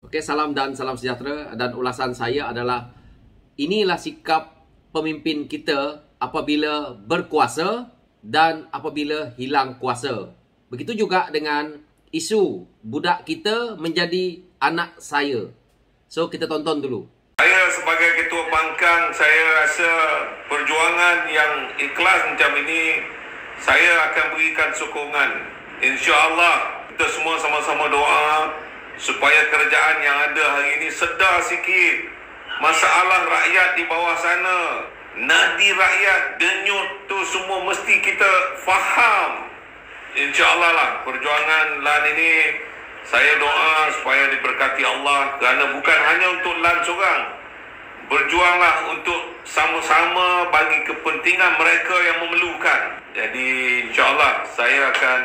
Oke, salam dan salam sejahtera, dan ulasan saya adalah inilah sikap pemimpin kita apabila berkuasa dan apabila hilang kuasa. Begitu juga dengan isu budak kita menjadi anak saya. So, kita tonton dulu. Saya sebagai ketua pangkang, saya rasa perjuangan yang ikhlas macam ini, saya akan berikan sokongan. InsyaAllah kita semua sama-sama doa supaya kerajaan yang ada hari ini sedar sikit masalah rakyat di bawah sana. Nadi rakyat, denyut tu semua mesti kita faham. InsyaAllah lah perjuangan LAN ini, saya doa supaya diberkati Allah, kerana bukan hanya untuk LAN seorang. Berjuanglah untuk sama-sama bagi kepentingan mereka yang memerlukan. Jadi insyaAllah saya akan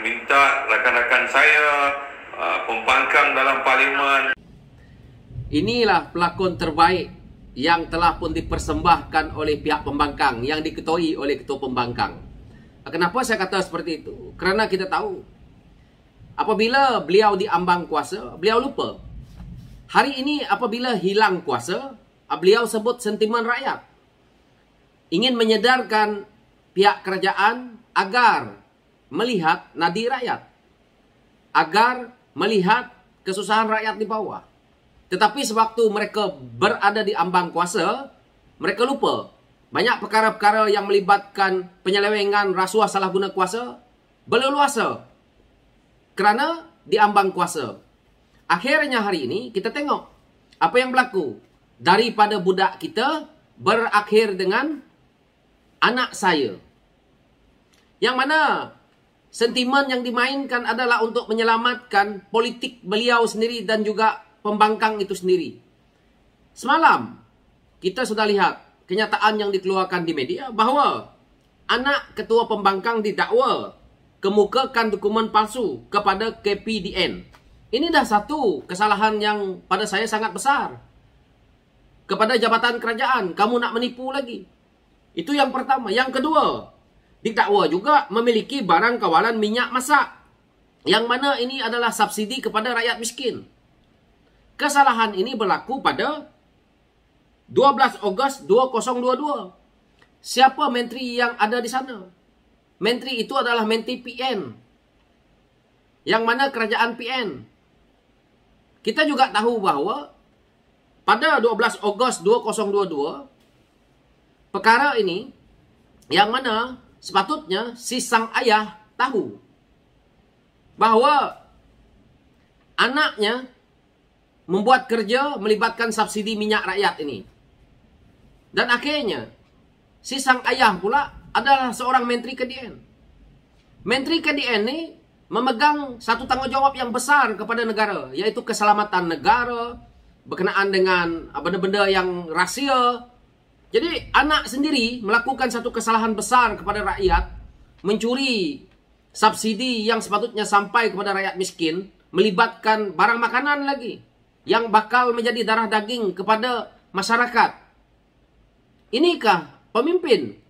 minta rakan-rakan saya, pembangkang dalam parlimen. Inilah pelakon terbaik yang telah pun dipersembahkan oleh pihak pembangkang, yang diketuai oleh ketua pembangkang. Kenapa saya kata seperti itu? Kerana kita tahu apabila beliau diambang kuasa, beliau lupa. Hari ini apabila hilang kuasa, beliau sebut sentimen rakyat. Ingin menyedarkan pihak kerajaan agar melihat nadi rakyat, agar melihat kesusahan rakyat di bawah. Tetapi sewaktu mereka berada di ambang kuasa, mereka lupa. Banyak perkara-perkara yang melibatkan penyelewengan, rasuah, salah guna kuasa berleluasa kerana di ambang kuasa. Akhirnya hari ini kita tengok apa yang berlaku. Daripada budak kita berakhir dengan anak saya. Yang mana sentimen yang dimainkan adalah untuk menyelamatkan politik beliau sendiri dan juga pembangkang itu sendiri. Semalam kita sudah lihat kenyataan yang dikeluarkan di media bahawa anak ketua pembangkang didakwa kemukakan dokumen palsu kepada KPDN. Ini dah satu kesalahan yang pada saya sangat besar. Kepada jabatan kerajaan, kamu nak menipu lagi. Itu yang pertama. Yang kedua, didakwa juga memiliki barang kawalan minyak masak, yang mana ini adalah subsidi kepada rakyat miskin. Kesalahan ini berlaku pada 12 Ogos 2022. Siapa menteri yang ada di sana? Menteri itu adalah menteri PN. Yang mana kerajaan PN. Kita juga tahu bahawa pada 12 Ogos 2022, perkara ini yang mana sepatutnya si sang ayah tahu bahawa anaknya membuat kerja melibatkan subsidi minyak rakyat ini. Dan akhirnya si sang ayah pula adalah seorang menteri KDN. Menteri KDN ini memegang satu tanggungjawab yang besar kepada negara, yaitu keselamatan negara berkenaan dengan benda-benda yang rahsia. Jadi anak sendiri melakukan satu kesalahan besar kepada rakyat, mencuri subsidi yang sepatutnya sampai kepada rakyat miskin, melibatkan barang makanan lagi yang bakal menjadi darah daging kepada masyarakat. Inikah pemimpin?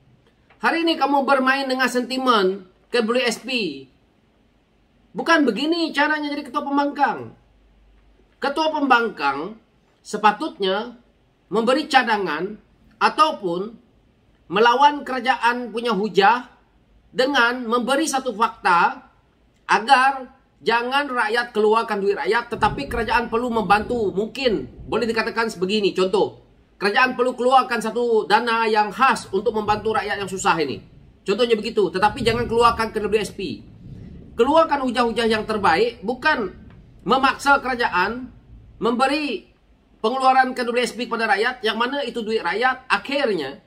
Hari ini kamu bermain dengan sentimen KWSP. Bukan begini caranya jadi ketua pembangkang. Ketua pembangkang sepatutnya memberi cadangan ataupun melawan kerajaan punya hujah dengan memberi satu fakta agar jangan rakyat keluarkan duit rakyat, tetapi kerajaan perlu membantu. Mungkin boleh dikatakan sebegini, contoh. Kerajaan perlu keluarkan satu dana yang khas untuk membantu rakyat yang susah ini. Contohnya begitu, tetapi jangan keluarkan ke WSP. Keluarkan hujah-hujah yang terbaik, bukan memaksa kerajaan memberi pengeluaran ke WSP kepada rakyat, yang mana itu duit rakyat, akhirnya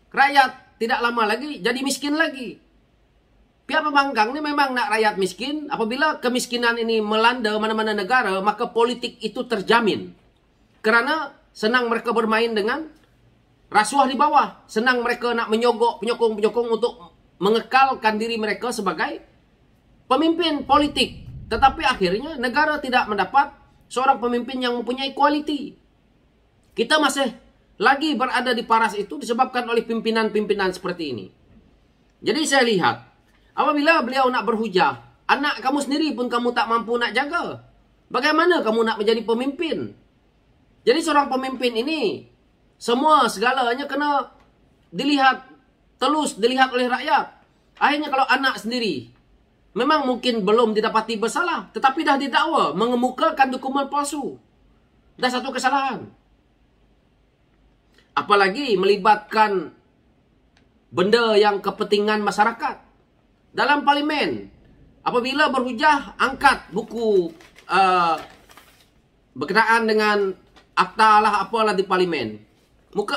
rakyat tidak lama lagi jadi miskin lagi. Pihak pembangkang ini memang nak rakyat miskin. Apabila kemiskinan ini melanda mana-mana negara, maka politik itu terjamin. Kerana senang mereka bermain dengan rasuah di bawah. Senang mereka nak menyogok penyokong-penyokong untuk mengekalkan diri mereka sebagai pemimpin politik. Tetapi akhirnya negara tidak mendapat seorang pemimpin yang mempunyai kualiti. Kita masih lagi berada di paras itu disebabkan oleh pimpinan-pimpinan seperti ini. Jadi saya lihat, apabila beliau nak berhujah, anak kamu sendiri pun kamu tak mampu nak jaga. Bagaimana kamu nak menjadi pemimpin? Jadi seorang pemimpin ini, semua segalanya kena dilihat, telus dilihat oleh rakyat. Akhirnya kalau anak sendiri, memang mungkin belum didapati bersalah, tetapi dah didakwa mengemukakan dokumen palsu. Dah satu kesalahan. Apalagi melibatkan benda yang kepentingan masyarakat. Dalam parlimen, apabila berhujah, angkat buku berkenaan dengan akta lah apalah di parlimen.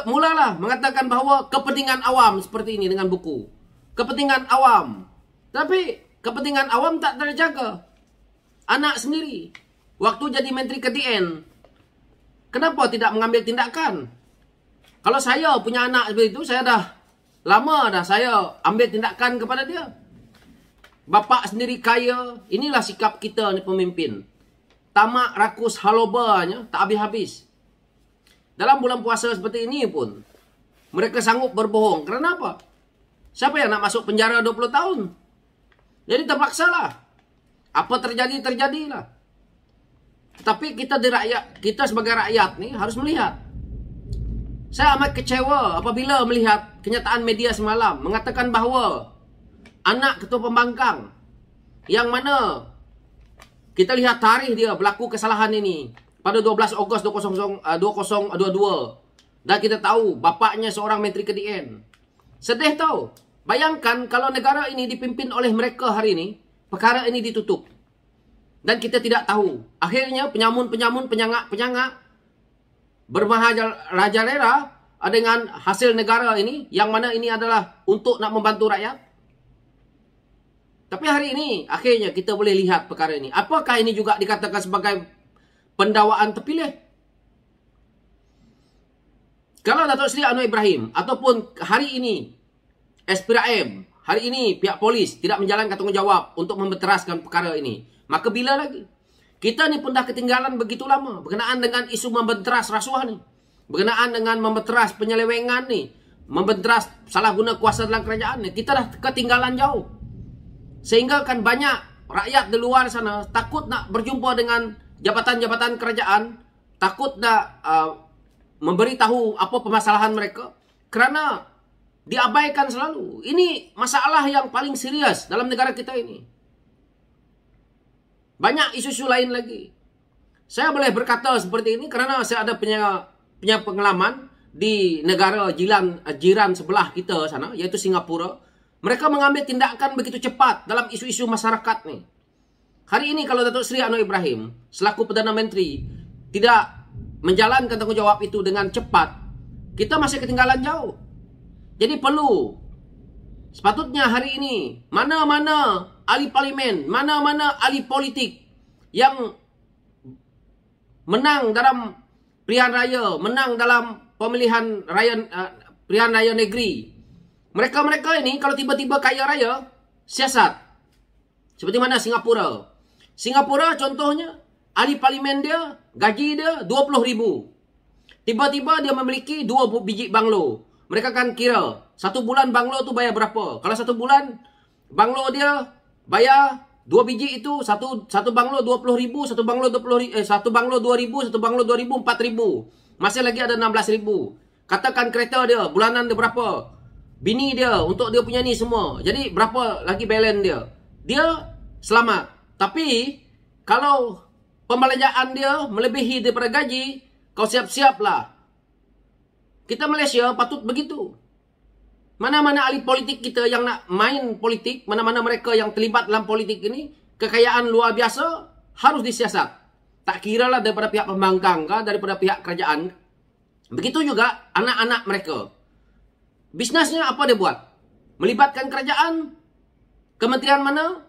Mulalah mengatakan bahawa kepentingan awam seperti ini dengan buku. Kepentingan awam. Tapi kepentingan awam tak terjaga. Anak sendiri, waktu jadi Menteri KDN, kenapa tidak mengambil tindakan? Kalau saya punya anak seperti itu, saya dah lama dah saya ambil tindakan kepada dia. Bapak sendiri kaya, inilah sikap kita ni pemimpin. Tamak rakus halobanya tak habis-habis. Dalam bulan puasa seperti ini pun, mereka sanggup berbohong. Kerana apa? Siapa yang nak masuk penjara 20 tahun? Jadi terpaksalah. Apa terjadi, terjadilah. Tapi kita sebagai rakyat ni harus melihat. Saya amat kecewa apabila melihat kenyataan media semalam mengatakan bahawa anak ketua pembangkang yang mana kita lihat tarikh dia berlaku kesalahan ini pada 12 Ogos 2022 dan kita tahu bapaknya seorang Menteri KDN. Sedih tahu. Bayangkan kalau negara ini dipimpin oleh mereka hari ini, perkara ini ditutup. Dan kita tidak tahu. Akhirnya penyamun-penyamun, penyangak-penyangak bermaharajalela dengan hasil negara ini, yang mana ini adalah untuk nak membantu rakyat. Tapi hari ini, akhirnya kita boleh lihat perkara ini. Apakah ini juga dikatakan sebagai pendakwaan terpilih? Kalau Datuk Seri Anwar Ibrahim, ataupun hari ini, SPRM, hari ini pihak polis tidak menjalankan tanggungjawab untuk membenteraskan perkara ini, maka bila lagi? Kita ni pun dah ketinggalan begitu lama berkenaan dengan isu membenteras rasuah ni. Berkenaan dengan membenteras penyelewengan ni. Membenteras salah guna kuasa dalam kerajaan ni. Kita dah ketinggalan jauh. Sehingga kan banyak rakyat di luar sana takut nak berjumpa dengan jabatan-jabatan kerajaan. Takut nak memberitahu apa permasalahan mereka. Kerana diabaikan selalu. Ini masalah yang paling serius dalam negara kita ini. Banyak isu-isu lain lagi. Saya boleh berkata seperti ini kerana saya ada punya pengalaman di negara jiran sebelah kita sana, iaitu Singapura. Mereka mengambil tindakan begitu cepat dalam isu-isu masyarakat ni. Hari ini kalau Datuk Seri Anwar Ibrahim selaku Perdana Menteri tidak menjalankan tanggungjawab itu dengan cepat, kita masih ketinggalan jauh. Jadi perlu, sepatutnya hari ini, mana-mana ahli parlimen, mana-mana ahli politik yang menang dalam pilihan raya, menang dalam pemilihan raya, pilihan raya negeri. Mereka-mereka ini kalau tiba-tiba kaya raya, siasat. Seperti mana Singapura. Singapura contohnya, ahli parlimen dia, gaji dia 20,000. Tiba-tiba dia memiliki 2 biji banglo. Mereka kan kira, 1 bulan banglo tu bayar berapa. Kalau 1 bulan, banglo dia bayar 2 biji itu, satu banglo 20,000, satu banglo 2,000, satu banglo 2,000, 4,000. Masih lagi ada 16,000. Katakan kereta dia, bulanan dia berapa? Bini dia, untuk dia punya ni semua. Jadi berapa lagi balance dia? Dia selamat. Tapi kalau pembelanjaan dia melebihi daripada gaji, kau siap-siaplah. Kita Malaysia patut begitu. Mana-mana ahli politik kita yang nak main politik, mana-mana mereka yang terlibat dalam politik ini, kekayaan luar biasa harus disiasat. Tak kira lah daripada pihak pembangkang kah, daripada pihak kerajaan. Begitu juga anak-anak mereka. Bisnesnya apa dia buat? Melibatkan kerajaan? Kementerian mana?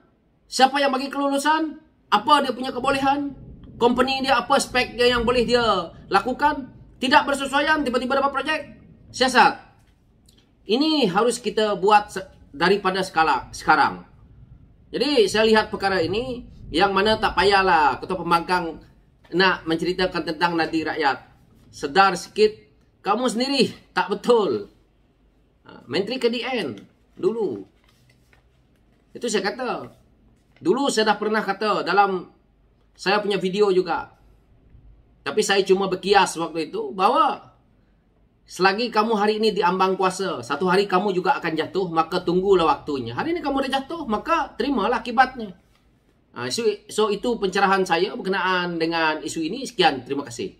Siapa yang bagi kelulusan? Apa dia punya kebolehan? Company dia apa spek dia yang boleh dia lakukan? Tidak bersesuaian, tiba-tiba dapat projek. Siasat. Ini harus kita buat daripada sekarang. Jadi saya lihat perkara ini, yang mana tak payahlah ketua pembangkang nak menceritakan tentang nadi rakyat. Sedar sikit, kamu sendiri tak betul. Menteri KDN dulu. Itu saya kata. Dulu saya dah pernah kata dalam Saya punya video juga. Tapi saya cuma berkias waktu itu bahwa selagi kamu hari ini diambang kuasa, satu hari kamu juga akan jatuh, maka tunggulah waktunya. Hari ini kamu udah jatuh, maka terimalah akibatnya. So itu pencerahan saya berkenaan dengan isu ini. Sekian, terima kasih.